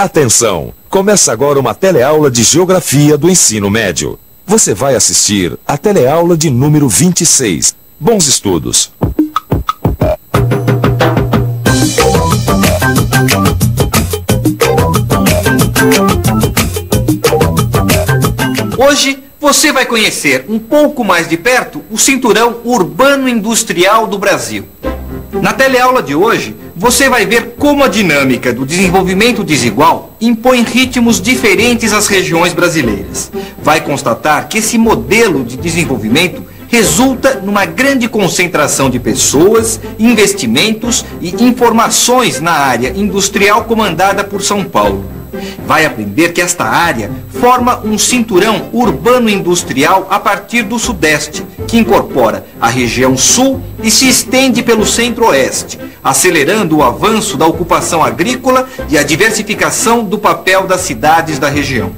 Atenção! Começa agora uma teleaula de Geografia do Ensino Médio. Você vai assistir a teleaula de número 26. Bons estudos! Hoje você vai conhecer um pouco mais de perto o cinturão urbano-industrial do Brasil. Na teleaula de hoje, você vai ver como a dinâmica do desenvolvimento desigual impõe ritmos diferentes às regiões brasileiras. Vai constatar que esse modelo de desenvolvimento resulta numa grande concentração de pessoas, investimentos e informações na área industrial comandada por São Paulo. Vai aprender que esta área forma um cinturão urbano-industrial a partir do Sudeste, que incorpora a região Sul e se estende pelo Centro-Oeste, acelerando o avanço da ocupação agrícola e a diversificação do papel das cidades da região.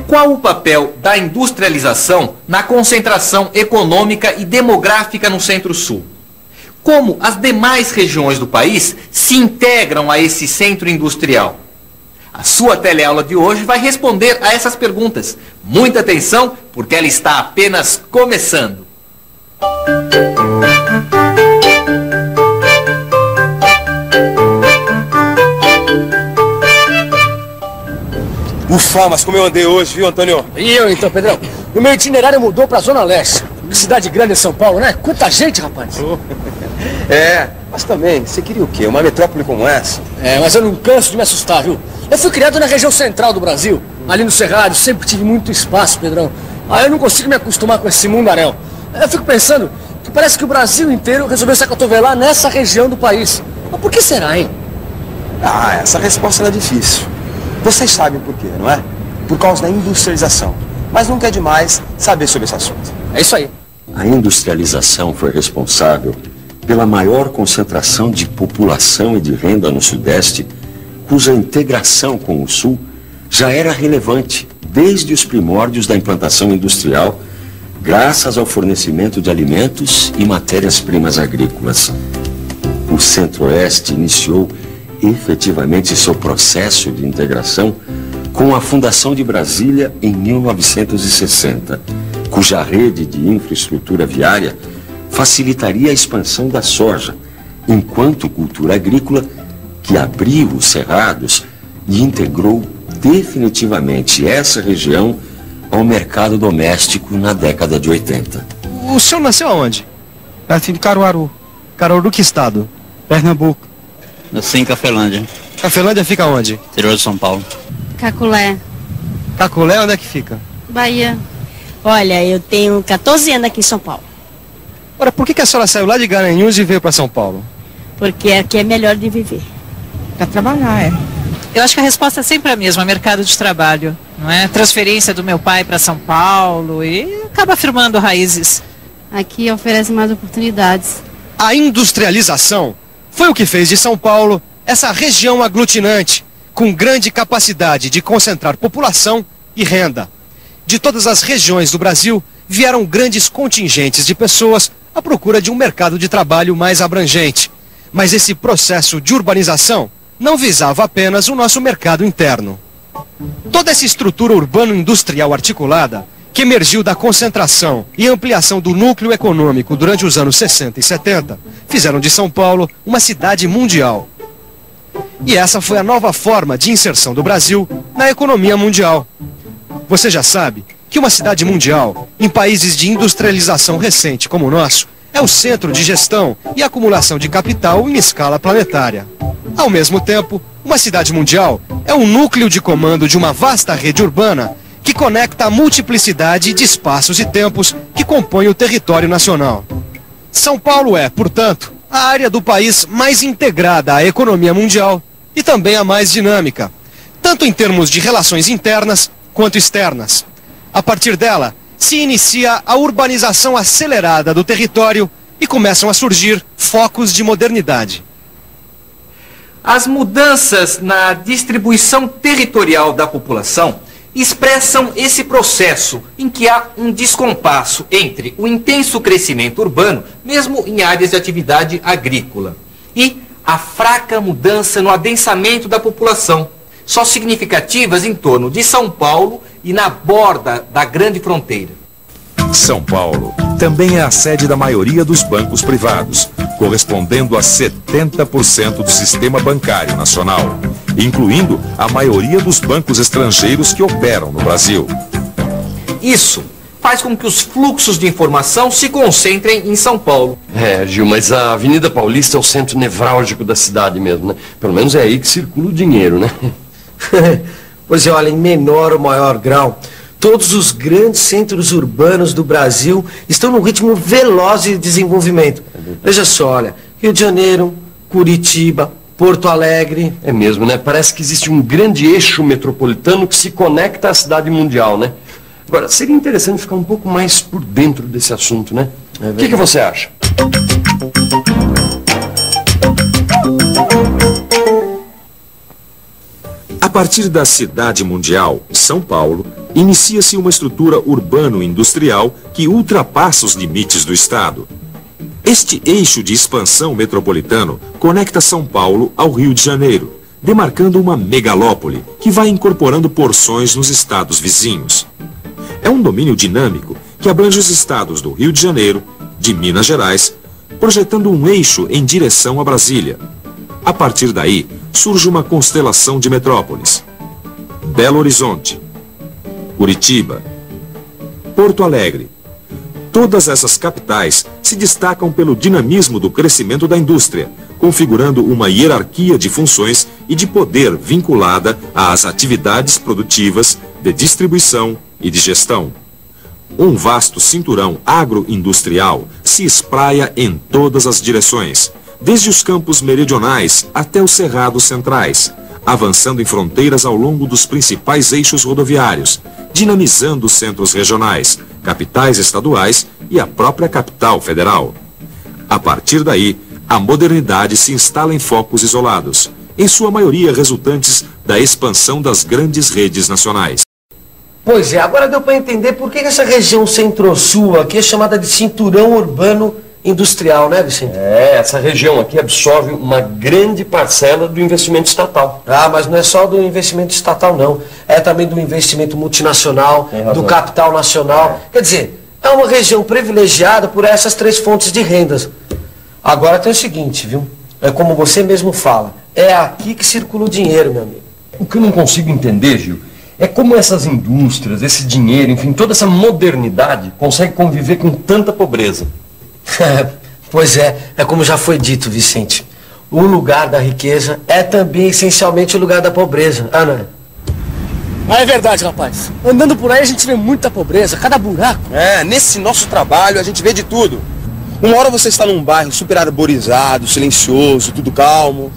Qual o papel da industrialização na concentração econômica e demográfica no Centro-Sul? Como as demais regiões do país se integram a esse centro industrial? A sua teleaula de hoje vai responder a essas perguntas. Muita atenção, porque ela está apenas começando. Ufa, mas como eu andei hoje, viu, Antônio? E eu então, Pedrão? O meu itinerário mudou pra Zona Leste. Cidade grande em São Paulo, né? Quanta gente, rapaz! É, mas também, você queria o quê? Uma metrópole como essa? É, mas eu não canso de me assustar, viu? Eu fui criado na região central do Brasil, ali no Cerrado, sempre tive muito espaço, Pedrão. Aí eu não consigo me acostumar com esse mundaréu. Eu fico pensando que parece que o Brasil inteiro resolveu se acotovelar nessa região do país. Mas por que será, hein? Ah, essa resposta é difícil. Vocês sabem por quê, não é? Por causa da industrialização. Mas nunca é demais saber sobre esse assunto. É isso aí. A industrialização foi responsável pela maior concentração de população e de renda no Sudeste, cuja integração com o Sul já era relevante desde os primórdios da implantação industrial, graças ao fornecimento de alimentos e matérias-primas agrícolas. O Centro-Oeste iniciou efetivamente seu processo de integração com a fundação de Brasília em 1960, cuja rede de infraestrutura viária facilitaria a expansão da soja, enquanto cultura agrícola que abriu os cerrados e integrou definitivamente essa região ao mercado doméstico na década de 80. O senhor nasceu aonde? Nasci de Caruaru. Caruaru, que estado? Pernambuco. Nasci em Cafelândia. Cafelândia fica onde? Interior de São Paulo. Caculé. Caculé, onde é que fica? Bahia. Olha, eu tenho 14 anos aqui em São Paulo. Ora, por que a senhora saiu lá de Garanhuns e veio para São Paulo? Porque aqui é melhor de viver. Para trabalhar, é. Eu acho que a resposta é sempre a mesma, mercado de trabalho, não é? Transferência do meu pai para São Paulo e acaba firmando raízes. Aqui oferece mais oportunidades. A industrialização foi o que fez de São Paulo essa região aglutinante, com grande capacidade de concentrar população e renda. De todas as regiões do Brasil, vieram grandes contingentes de pessoas à procura de um mercado de trabalho mais abrangente. Mas esse processo de urbanização não visava apenas o nosso mercado interno. Toda essa estrutura urbano-industrial articulada, que emergiu da concentração e ampliação do núcleo econômico durante os anos 60 e 70, fizeram de São Paulo uma cidade mundial. E essa foi a nova forma de inserção do Brasil na economia mundial. Você já sabe que uma cidade mundial, em países de industrialização recente como o nosso, é o centro de gestão e acumulação de capital em escala planetária. Ao mesmo tempo, uma cidade mundial é um núcleo de comando de uma vasta rede urbana que conecta a multiplicidade de espaços e tempos que compõem o território nacional. São Paulo é, portanto, a área do país mais integrada à economia mundial e também a mais dinâmica, tanto em termos de relações internas quanto externas. A partir dela, se inicia a urbanização acelerada do território e começam a surgir focos de modernidade. As mudanças na distribuição territorial da população expressam esse processo em que há um descompasso entre o intenso crescimento urbano, mesmo em áreas de atividade agrícola, e a fraca mudança no adensamento da população, só significativas em torno de São Paulo e na borda da grande fronteira. São Paulo também é a sede da maioria dos bancos privados, correspondendo a 70% do sistema bancário nacional, incluindo a maioria dos bancos estrangeiros que operam no Brasil. Isso faz com que os fluxos de informação se concentrem em São Paulo. Gil, mas a Avenida Paulista é o centro nevrálgico da cidade mesmo, né? Pelo menos é aí que circula o dinheiro, né? Pois é, olha, em menor ou maior grau, todos os grandes centros urbanos do Brasil estão num ritmo veloz de desenvolvimento. Veja só, olha, Rio de Janeiro, Curitiba, Porto Alegre. É mesmo, né? Parece que existe um grande eixo metropolitano que se conecta à cidade mundial, né? Agora, seria interessante ficar um pouco mais por dentro desse assunto, né? O que você acha? A partir da cidade mundial, São Paulo, inicia-se uma estrutura urbano-industrial que ultrapassa os limites do Estado. Este eixo de expansão metropolitano conecta São Paulo ao Rio de Janeiro, demarcando uma megalópole que vai incorporando porções nos estados vizinhos. É um domínio dinâmico que abrange os estados do Rio de Janeiro, de Minas Gerais, projetando um eixo em direção a Brasília. A partir daí, surge uma constelação de metrópoles. Belo Horizonte, Curitiba, Porto Alegre. Todas essas capitais se destacam pelo dinamismo do crescimento da indústria, configurando uma hierarquia de funções e de poder vinculada às atividades produtivas, de distribuição e de gestão. Um vasto cinturão agroindustrial se espraia em todas as direções, desde os campos meridionais até os cerrados centrais, avançando em fronteiras ao longo dos principais eixos rodoviários, dinamizando os centros regionais, capitais estaduais e a própria capital federal. A partir daí, a modernidade se instala em focos isolados, em sua maioria resultantes da expansão das grandes redes nacionais. Pois é, agora deu para entender por que essa região centro-sul aqui é chamada de cinturão urbano industrial, né, Vicente? Essa região aqui absorve uma grande parcela do investimento estatal. Ah, mas não é só do investimento estatal, não. É também do investimento multinacional, do capital nacional. Quer dizer, é uma região privilegiada por essas três fontes de rendas. Agora tem o seguinte, viu? É como você mesmo fala, é aqui que circula o dinheiro, meu amigo. O que eu não consigo entender, Gil, é como essas indústrias, esse dinheiro, enfim, toda essa modernidade consegue conviver com tanta pobreza. Pois é como já foi dito, Vicente. O lugar da riqueza é também essencialmente o lugar da pobreza, não é? Ah, é verdade, rapaz. Andando por aí a gente vê muita pobreza, cada buraco. Nesse nosso trabalho a gente vê de tudo. Uma hora você está num bairro super arborizado, silencioso, tudo calmo.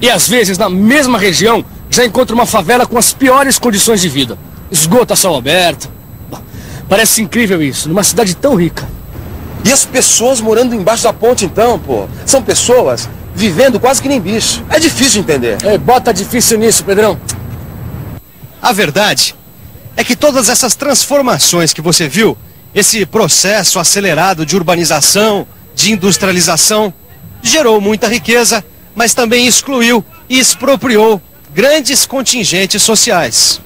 E às vezes, na mesma região, já encontra uma favela com as piores condições de vida. Esgoto a céu aberto. Parece incrível isso, numa cidade tão rica. E as pessoas morando embaixo da ponte então, pô? São pessoas vivendo quase que nem bicho. É difícil entender. Bota difícil nisso, Pedrão. A verdade é que todas essas transformações que você viu, esse processo acelerado de urbanização, de industrialização, gerou muita riqueza, mas também excluiu e expropriou grandes contingentes sociais.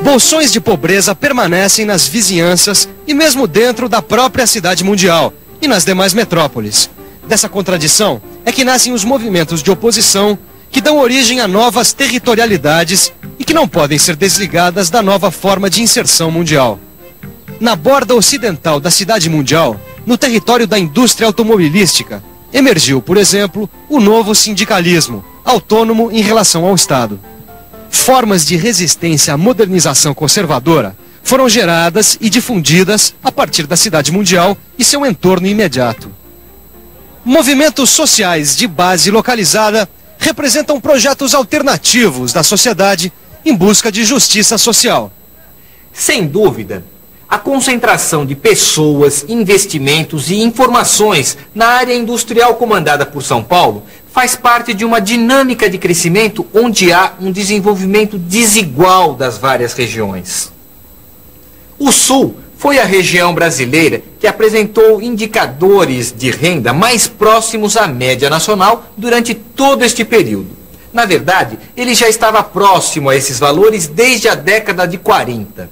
Bolsões de pobreza permanecem nas vizinhanças e mesmo dentro da própria cidade mundial e nas demais metrópoles. Dessa contradição é que nascem os movimentos de oposição que dão origem a novas territorialidades e que não podem ser desligadas da nova forma de inserção mundial. Na borda ocidental da cidade mundial, no território da indústria automobilística, emergiu, por exemplo, o novo sindicalismo, autônomo em relação ao Estado. Formas de resistência à modernização conservadora foram geradas e difundidas a partir da cidade mundial e seu entorno imediato. Movimentos sociais de base localizada representam projetos alternativos da sociedade em busca de justiça social. Sem dúvida, a concentração de pessoas, investimentos e informações na área industrial comandada por São Paulo faz parte de uma dinâmica de crescimento onde há um desenvolvimento desigual das várias regiões. O Sul foi a região brasileira que apresentou indicadores de renda mais próximos à média nacional durante todo este período. Na verdade, ele já estava próximo a esses valores desde a década de 40.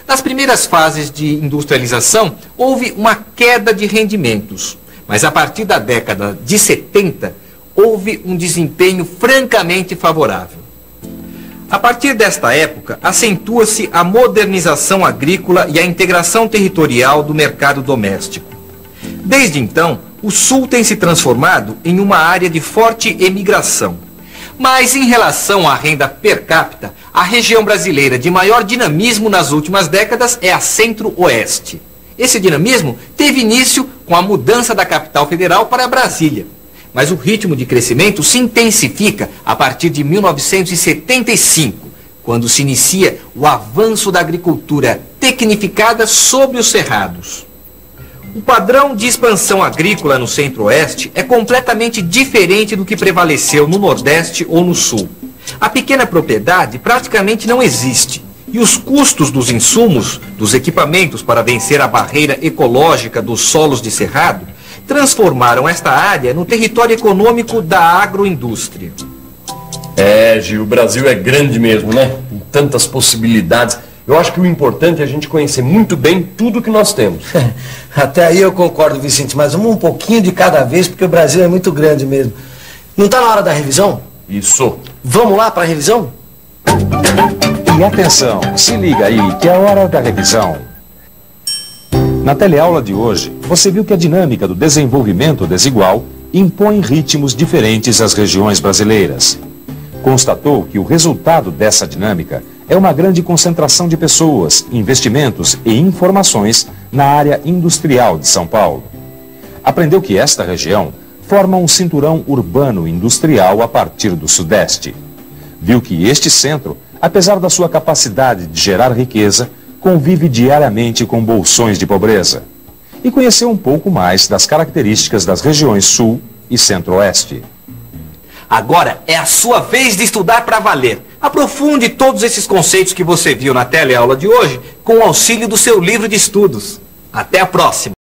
Nas primeiras fases de industrialização, houve uma queda de rendimentos, mas a partir da década de 70, houve um desempenho francamente favorável. A partir desta época, acentua-se a modernização agrícola e a integração territorial do mercado doméstico. Desde então, o Sul tem se transformado em uma área de forte emigração. Mas em relação à renda per capita, a região brasileira de maior dinamismo nas últimas décadas é a Centro-Oeste. Esse dinamismo teve início com a mudança da capital federal para Brasília. Mas o ritmo de crescimento se intensifica a partir de 1975, quando se inicia o avanço da agricultura tecnificada sobre os cerrados. O padrão de expansão agrícola no Centro-Oeste é completamente diferente do que prevaleceu no Nordeste ou no Sul. A pequena propriedade praticamente não existe, e os custos dos insumos, dos equipamentos para vencer a barreira ecológica dos solos de cerrado, transformaram esta área no território econômico da agroindústria. Gil, o Brasil é grande mesmo, né? Tem tantas possibilidades. Eu acho que o importante é a gente conhecer muito bem tudo que nós temos. Até aí eu concordo, Vicente, mas vamos um pouquinho de cada vez, porque o Brasil é muito grande mesmo. Não está na hora da revisão? Isso. Vamos lá para a revisão? E atenção, se liga aí que é a hora da revisão. Na teleaula de hoje, você viu que a dinâmica do desenvolvimento desigual impõe ritmos diferentes às regiões brasileiras. Constatou que o resultado dessa dinâmica é uma grande concentração de pessoas, investimentos e informações na área industrial de São Paulo. Aprendeu que esta região forma um cinturão urbano industrial a partir do Sudeste. Viu que este centro, apesar da sua capacidade de gerar riqueza, convive diariamente com bolsões de pobreza. E conheceu um pouco mais das características das regiões Sul e Centro-Oeste. Agora é a sua vez de estudar para valer. Aprofunde todos esses conceitos que você viu na teleaula de hoje com o auxílio do seu livro de estudos. Até a próxima!